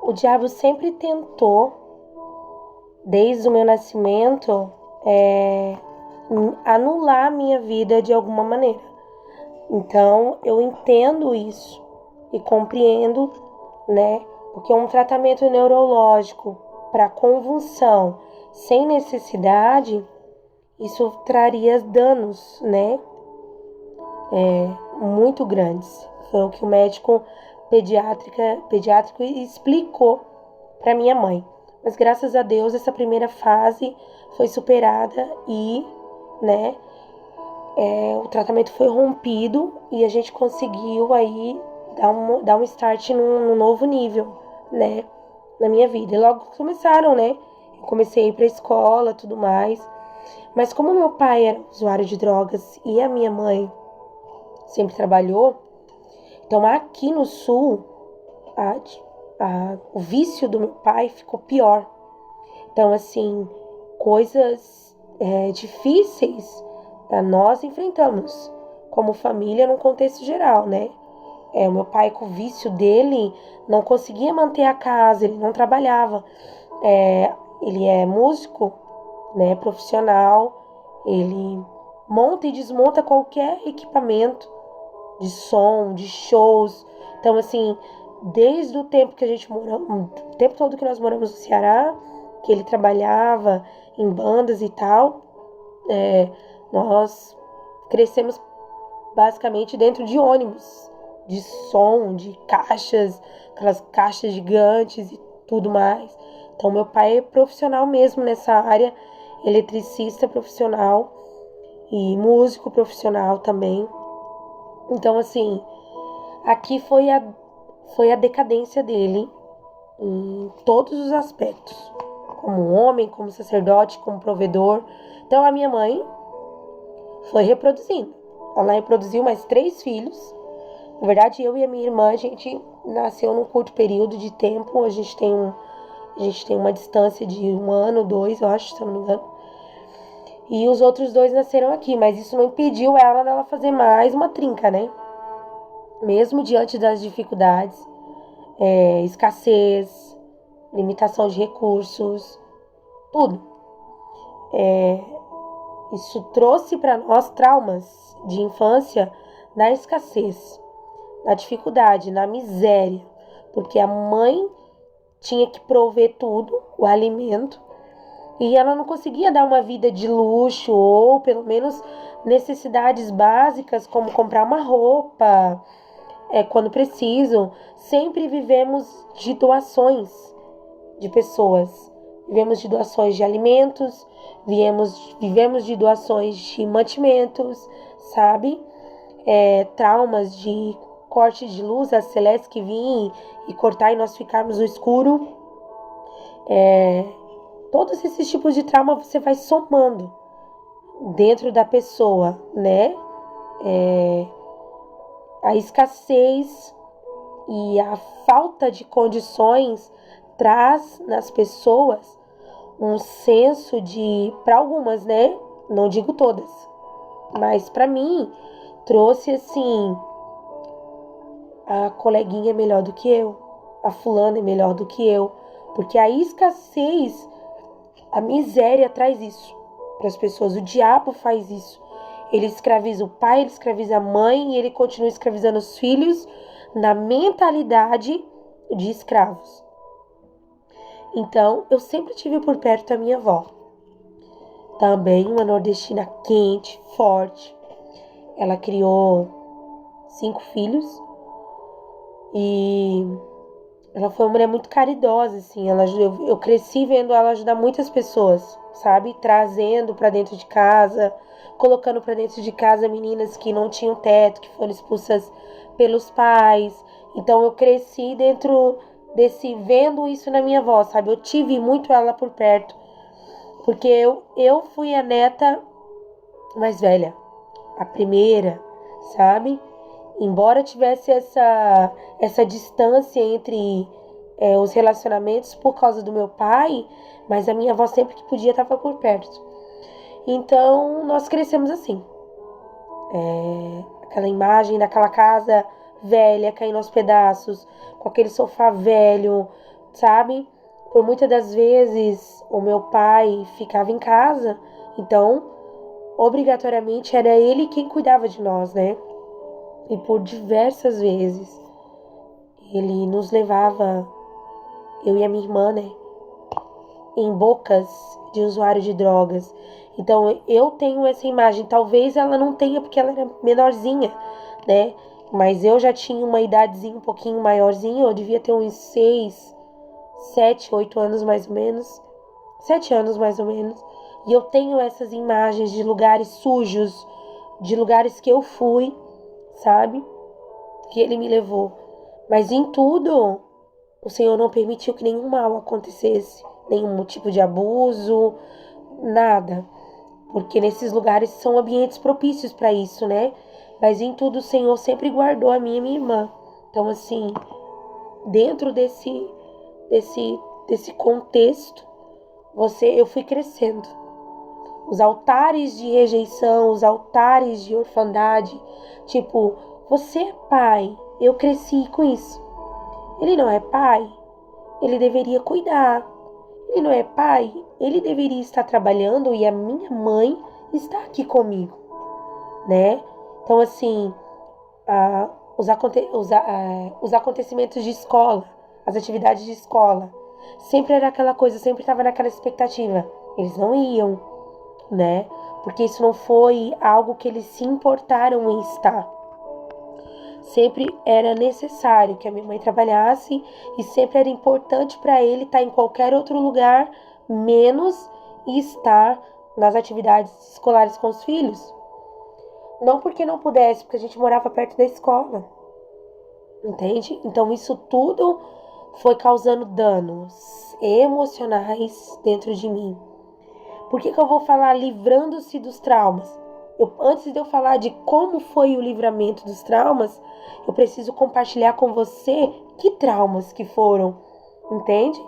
o diabo sempre tentou, desde o meu nascimento, anular a minha vida de alguma maneira. Então, eu entendo isso e compreendo, né? Porque um tratamento neurológico para convulsão sem necessidade, isso traria danos, né? Muito grandes. Foi o que o médico pediátrico explicou para minha mãe. Mas graças a Deus essa primeira fase foi superada e, né, o tratamento foi rompido e a gente conseguiu aí dar um start num novo nível, né, na minha vida. E logo começaram, né? Eu comecei a ir pra escola, tudo mais. Mas como meu pai era usuário de drogas e a minha mãe sempre trabalhou, então aqui no sul, o vício do meu pai ficou pior. Então, assim, coisas difíceis nós enfrentamos como família num contexto geral, né? O meu pai, com o vício dele, não conseguia manter a casa, ele não trabalhava. Ele é músico, né, profissional, ele monta e desmonta qualquer equipamento de som, de shows. Então, assim, desde o tempo que a gente moramos, o tempo todo que nós moramos no Ceará, que ele trabalhava em bandas e tal, nós crescemos basicamente dentro de ônibus, de som, de caixas, aquelas caixas gigantes e tudo mais. Então, meu pai é profissional mesmo nessa área, eletricista profissional e músico profissional também. Então, assim, aqui foi a decadência dele em todos os aspectos, como homem, como sacerdote, como provedor. Então, a minha mãe foi reproduzindo. Ela reproduziu mais 3 filhos. Na verdade, eu e a minha irmã, a gente nasceu num curto período de tempo. A gente tem uma distância de 1 ano, 2, eu acho, se eu não me engano. E os outros 2 nasceram aqui, mas isso não impediu ela dela fazer mais uma trinca, né? Mesmo diante das dificuldades, escassez, limitação de recursos, tudo. Isso trouxe para nós traumas de infância na escassez, na dificuldade, na miséria, porque a mãe tinha que prover tudo, o alimento, e ela não conseguia dar uma vida de luxo ou pelo menos necessidades básicas como comprar uma roupa quando preciso. Sempre vivemos de doações de pessoas. Vivemos de doações de alimentos, vivemos de doações de mantimentos, sabe? Traumas de corte de luz, a Celeste que vinha e cortar e nós ficarmos no escuro. Todos esses tipos de trauma você vai somando dentro da pessoa, né? A escassez e a falta de condições traz nas pessoas um senso de, para algumas, né? Não digo todas, mas para mim trouxe assim: a coleguinha é melhor do que eu, a fulana é melhor do que eu, porque a escassez, a miséria traz isso para as pessoas. O diabo faz isso. Ele escraviza o pai, ele escraviza a mãe e ele continua escravizando os filhos na mentalidade de escravos. Então, eu sempre tive por perto a minha avó. Também uma nordestina quente, forte. Ela criou 5 filhos e ela foi uma mulher muito caridosa, assim. Eu cresci vendo ela ajudar muitas pessoas, sabe? Trazendo para dentro de casa, colocando para dentro de casa meninas que não tinham teto, que foram expulsas pelos pais. Então eu cresci dentro vendo isso na minha avó, sabe? Eu tive muito ela por perto, porque eu fui a neta mais velha, a primeira, sabe? Embora tivesse essa distância entre os relacionamentos por causa do meu pai, mas a minha avó sempre que podia estava por perto. Então, nós crescemos assim. Aquela imagem daquela casa velha caindo aos pedaços, com aquele sofá velho, sabe? Por muitas das vezes o meu pai ficava em casa, então obrigatoriamente era ele quem cuidava de nós, né? E por diversas vezes ele nos levava, eu e a minha irmã, né, em bocas de usuário de drogas. Então eu tenho essa imagem, talvez ela não tenha porque ela era menorzinha, né? Mas eu já tinha uma idadezinha um pouquinho maiorzinha, eu devia ter uns 6, 7, 8 anos mais ou menos. 7 anos mais ou menos. E eu tenho essas imagens de lugares sujos, de lugares que eu fui, sabe? Que ele me levou. Mas em tudo, o Senhor não permitiu que nenhum mal acontecesse, nenhum tipo de abuso, nada. Porque nesses lugares são ambientes propícios para isso, né? Mas em tudo o Senhor sempre guardou a minha e minha irmã. Então, assim, dentro desse contexto, eu fui crescendo. Os altares de rejeição, os altares de orfandade, tipo, você é pai, eu cresci com isso. Ele não é pai, ele deveria cuidar. Ele não é pai, ele deveria estar trabalhando e a minha mãe está aqui comigo, né? Então, assim, os acontecimentos de escola, as atividades de escola, sempre era aquela coisa, sempre estava naquela expectativa. Eles não iam, né? Porque isso não foi algo que eles se importaram em estar. Sempre era necessário que a minha mãe trabalhasse e sempre era importante para ele estar em qualquer outro lugar, menos estar nas atividades escolares com os filhos. Não porque não pudesse, porque a gente morava perto da escola. Entende? Então isso tudo foi causando danos emocionais dentro de mim. Por que eu vou falar livrando-se dos traumas? Antes de eu falar de como foi o livramento dos traumas, eu preciso compartilhar com você que traumas que foram, entende?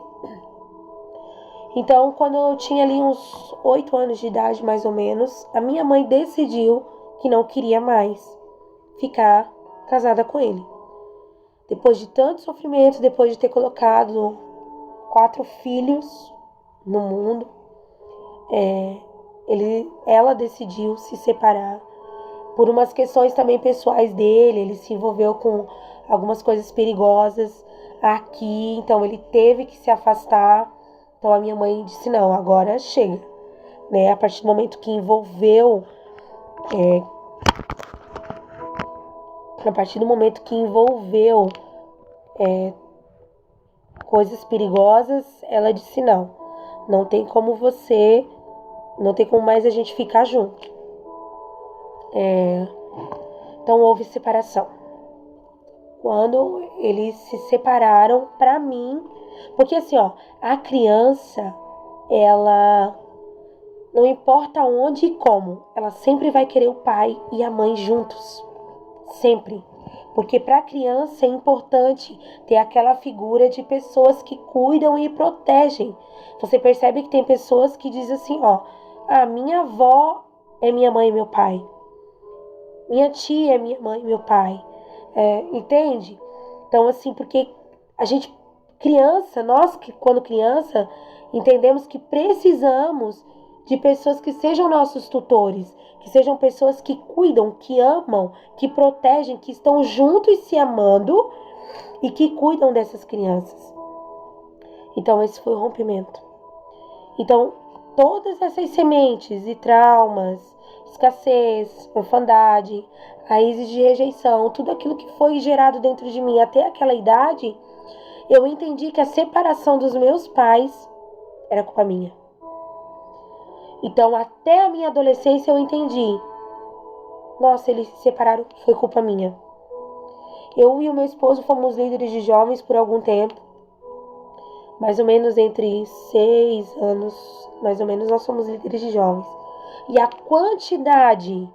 Então, quando eu tinha ali uns 8 anos de idade, mais ou menos, a minha mãe decidiu que não queria mais ficar casada com ele. Depois de tanto sofrimento, depois de ter colocado 4 filhos no mundo, ela decidiu se separar por umas questões também pessoais dele. Ele se envolveu com algumas coisas perigosas aqui, então ele teve que se afastar. Então a minha mãe disse, não, agora chega, né? A partir do momento que envolveu coisas perigosas, ela disse, não tem como mais a gente ficar junto. Então houve separação. Quando eles se separaram, pra mim, porque assim, a criança, ela não importa onde e como, ela sempre vai querer o pai e a mãe juntos. Sempre. Porque para a criança é importante ter aquela figura de pessoas que cuidam e protegem. Você percebe que tem pessoas que dizem assim, minha avó é minha mãe e meu pai. Minha tia é minha mãe e meu pai. Entende? Então, assim, porque a gente, nós que quando criança, entendemos que precisamos de pessoas que sejam nossos tutores, que sejam pessoas que cuidam, que amam, que protegem, que estão juntos se amando e que cuidam dessas crianças. Então, esse foi o rompimento. Então, todas essas sementes e traumas, escassez, orfandade, raízes de rejeição, tudo aquilo que foi gerado dentro de mim até aquela idade, eu entendi que a separação dos meus pais era culpa minha. Então, até a minha adolescência eu entendi. Nossa, eles se separaram, foi culpa minha. Eu e o meu esposo fomos líderes de jovens por algum tempo. Mais ou menos entre 6 anos, mais ou menos nós somos líderes de jovens. E a quantidade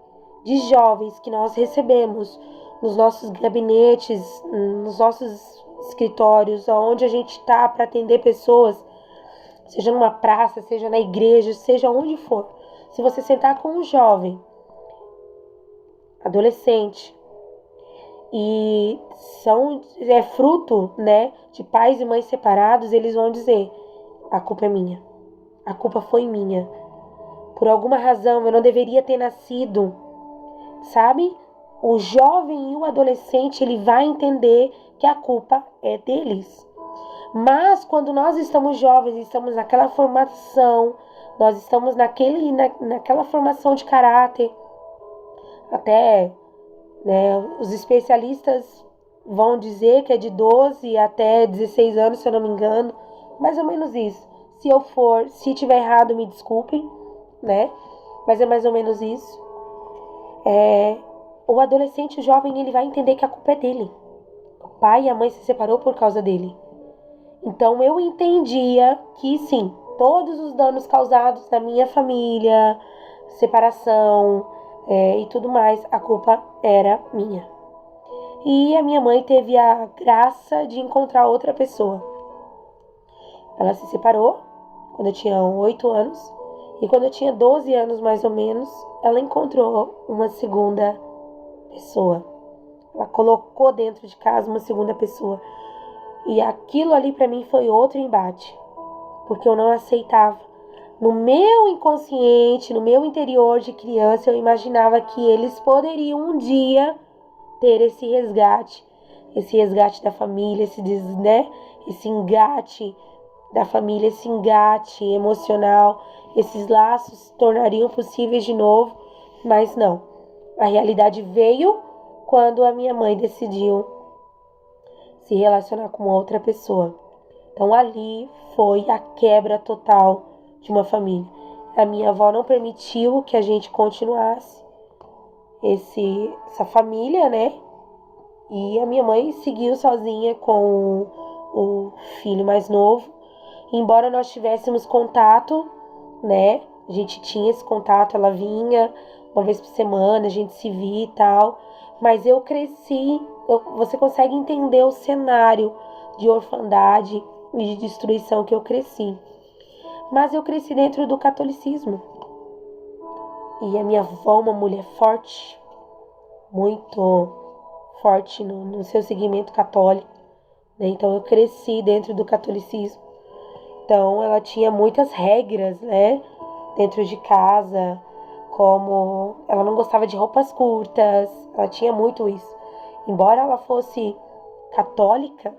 de jovens que nós recebemos nos nossos gabinetes, nos nossos escritórios, onde a gente está para atender pessoas, seja numa praça, seja na igreja, seja onde for. Se você sentar com um jovem, adolescente, e é fruto, né, de pais e mães separados, eles vão dizer: a culpa é minha, a culpa foi minha, por alguma razão eu não deveria ter nascido, sabe? O jovem e o adolescente, ele vai entender que a culpa é deles. Mas quando nós estamos jovens, estamos naquela formação, nós estamos naquela formação de caráter, até, né, os especialistas vão dizer que é de 12 até 16 anos, se eu não me engano, mais ou menos isso. Se tiver errado, me desculpem, né? Mas é mais ou menos isso. O adolescente, o jovem, ele vai entender que a culpa é dele. O pai e a mãe se separou por causa dele. Então eu entendia que sim, todos os danos causados na minha família, separação e tudo mais, a culpa era minha. E a minha mãe teve a graça de encontrar outra pessoa. Ela se separou quando eu tinha 8 anos. E quando eu tinha 12 anos, mais ou menos, ela encontrou uma segunda pessoa. Ela colocou dentro de casa uma segunda pessoa. E aquilo ali pra mim foi outro embate. Porque eu não aceitava. No meu inconsciente, no meu interior de criança, eu imaginava que eles poderiam um dia ter esse resgate da família, esse engate da família, esse engate emocional, esses laços se tornariam possíveis de novo, mas não. A realidade veio quando a minha mãe decidiu se relacionar com outra pessoa. Então ali foi a quebra total de uma família. A minha avó não permitiu que a gente continuasse essa família, né? E a minha mãe seguiu sozinha com o filho mais novo. Embora nós tivéssemos contato, né? A gente tinha esse contato, ela vinha uma vez por semana, a gente se via e tal. Mas eu cresci, você consegue entender o cenário de orfandade e de destruição que eu cresci. Mas eu cresci dentro do catolicismo. E a minha avó, uma mulher forte, muito forte no seu segmento católico, né? Então eu cresci dentro do catolicismo. Então ela tinha muitas regras, né, dentro de casa, como ela não gostava de roupas curtas, ela tinha muito isso. Embora ela fosse católica,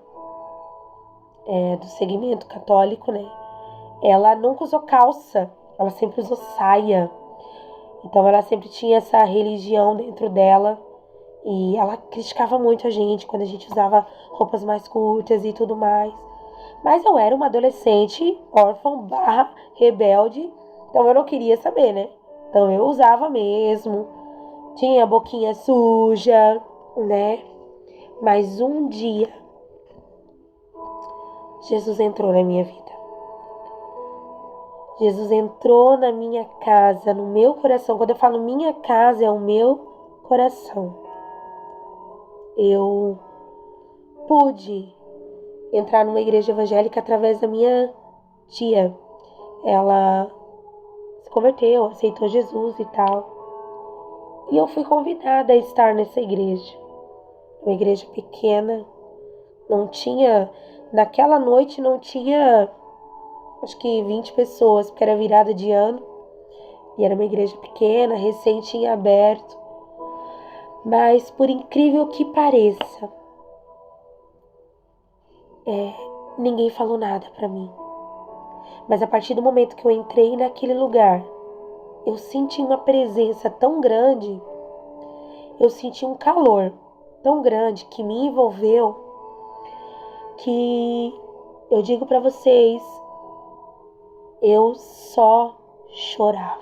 do segmento católico, né, ela nunca usou calça, ela sempre usou saia. Então ela sempre tinha essa religião dentro dela. E ela criticava muito a gente quando a gente usava roupas mais curtas e tudo mais. Mas eu era uma adolescente órfã / rebelde, então eu não queria saber, né? Então eu usava mesmo, tinha a boquinha suja, né? Mas um dia, Jesus entrou na minha vida. Jesus entrou na minha casa, no meu coração. Quando eu falo minha casa, é o meu coração. Eu pude entrar numa igreja evangélica através da minha tia. Ela se converteu, aceitou Jesus e tal. E eu fui convidada a estar nessa igreja. Uma igreja pequena. Não tinha... Naquela noite não tinha... Acho que 20 pessoas, porque era virada de ano. E era uma igreja pequena, recente em aberto. Mas, por incrível que pareça, ninguém falou nada pra mim. Mas a partir do momento que eu entrei naquele lugar, eu senti uma presença tão grande, eu senti um calor tão grande que me envolveu, que eu digo pra vocês, eu só chorava.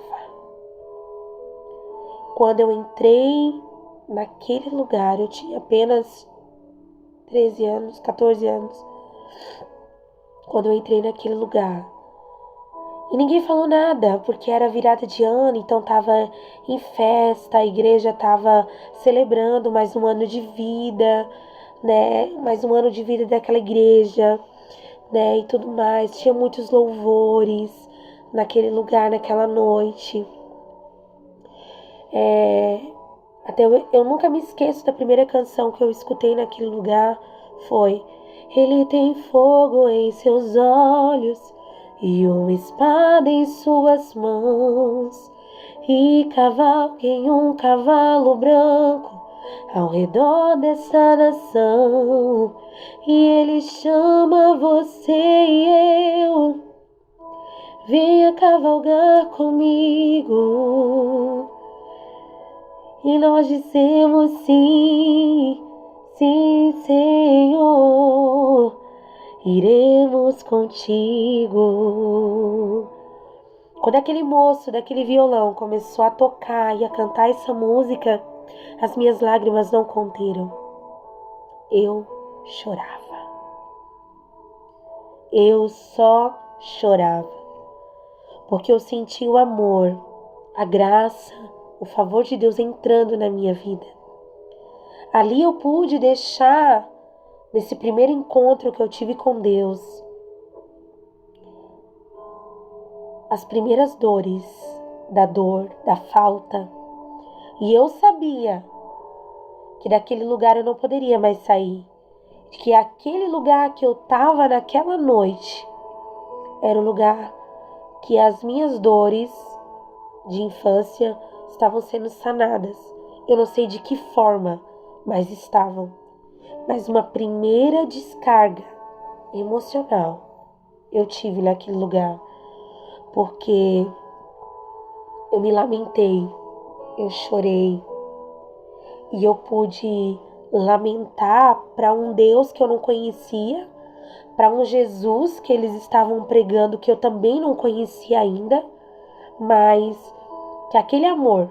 Quando eu entrei naquele lugar, eu tinha apenas 13 anos, 14 anos. Quando eu entrei naquele lugar. E ninguém falou nada, porque era virada de ano, então tava em festa, a igreja tava celebrando mais um ano de vida, né? Mais um ano de vida daquela igreja, né? E tudo mais. Tinha muitos louvores naquele lugar, naquela noite. Eu nunca me esqueço da primeira canção que eu escutei naquele lugar. Foi: Ele tem fogo em seus olhos e uma espada em suas mãos, e cavalga em um cavalo branco ao redor dessa nação. E Ele chama você e eu: venha cavalgar comigo. E nós dissemos sim, sim, Senhor, iremos contigo. Quando aquele moço daquele violão começou a tocar e a cantar essa música, as minhas lágrimas não conteram. Eu chorava. Eu só chorava, porque eu senti o amor, a graça, o favor de Deus entrando na minha vida. Ali eu pude deixar, nesse primeiro encontro que eu tive com Deus, as primeiras dores, da dor, da falta. E eu sabia que daquele lugar eu não poderia mais sair. Que aquele lugar que eu estava naquela noite era o lugar que as minhas dores de infância estavam sendo sanadas. Eu não sei de que forma, mas estavam. Mas uma primeira descarga emocional eu tive naquele lugar, porque eu me lamentei, eu chorei, e eu pude lamentar para um Deus que eu não conhecia, para um Jesus que eles estavam pregando que eu também não conhecia ainda, mas que aquele amor,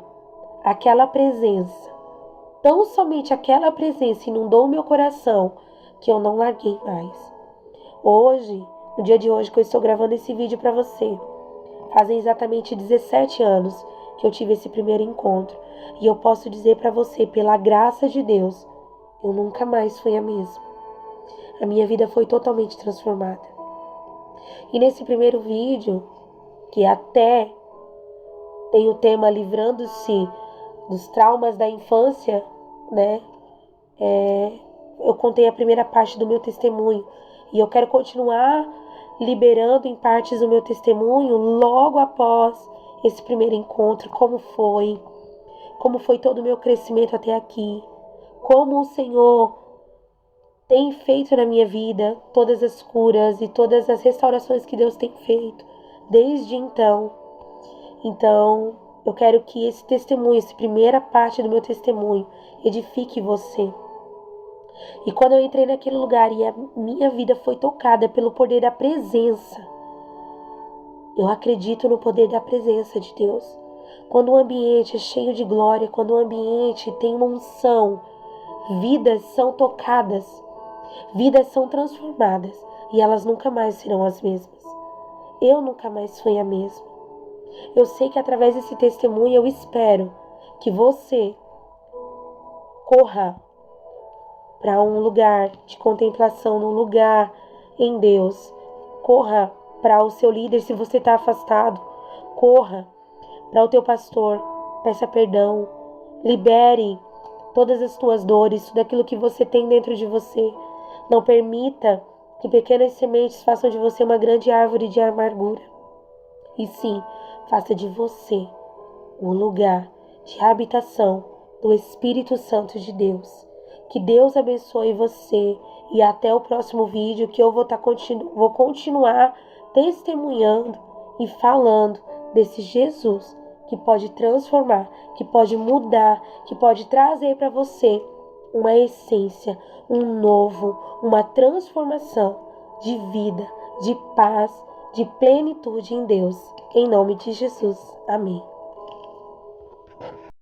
aquela presença, tão somente aquela presença inundou o meu coração que eu não larguei mais. Hoje, no dia de hoje que eu estou gravando esse vídeo para você, fazem exatamente 17 anos que eu tive esse primeiro encontro. E eu posso dizer para você, pela graça de Deus, eu nunca mais fui a mesma. A minha vida foi totalmente transformada. E nesse primeiro vídeo, que até tem o tema livrando-se dos traumas da infância, né? Eu contei a primeira parte do meu testemunho. E eu quero continuar liberando em partes o meu testemunho logo após esse primeiro encontro. Como foi todo o meu crescimento até aqui. Como o Senhor tem feito na minha vida todas as curas e todas as restaurações que Deus tem feito desde então. Então, eu quero que esse testemunho, essa primeira parte do meu testemunho, edifique você. E quando eu entrei naquele lugar e a minha vida foi tocada pelo poder da presença, eu acredito no poder da presença de Deus. Quando o ambiente é cheio de glória, quando o ambiente tem uma unção, vidas são tocadas, vidas são transformadas e elas nunca mais serão as mesmas. Eu nunca mais fui a mesma. Eu sei que através desse testemunho eu espero que você corra para um lugar de contemplação, num lugar em Deus. Corra para o seu líder se você está afastado. Corra para o teu pastor. Peça perdão. Libere todas as tuas dores, tudo aquilo que você tem dentro de você. Não permita que pequenas sementes façam de você uma grande árvore de amargura. E sim, faça de você um lugar de habitação do Espírito Santo de Deus. Que Deus abençoe você e até o próximo vídeo que eu vou continuar testemunhando e falando desse Jesus que pode transformar, que pode mudar, que pode trazer para você uma essência, um novo, uma transformação de vida, de paz, de plenitude em Deus. Em nome de Jesus. Amém.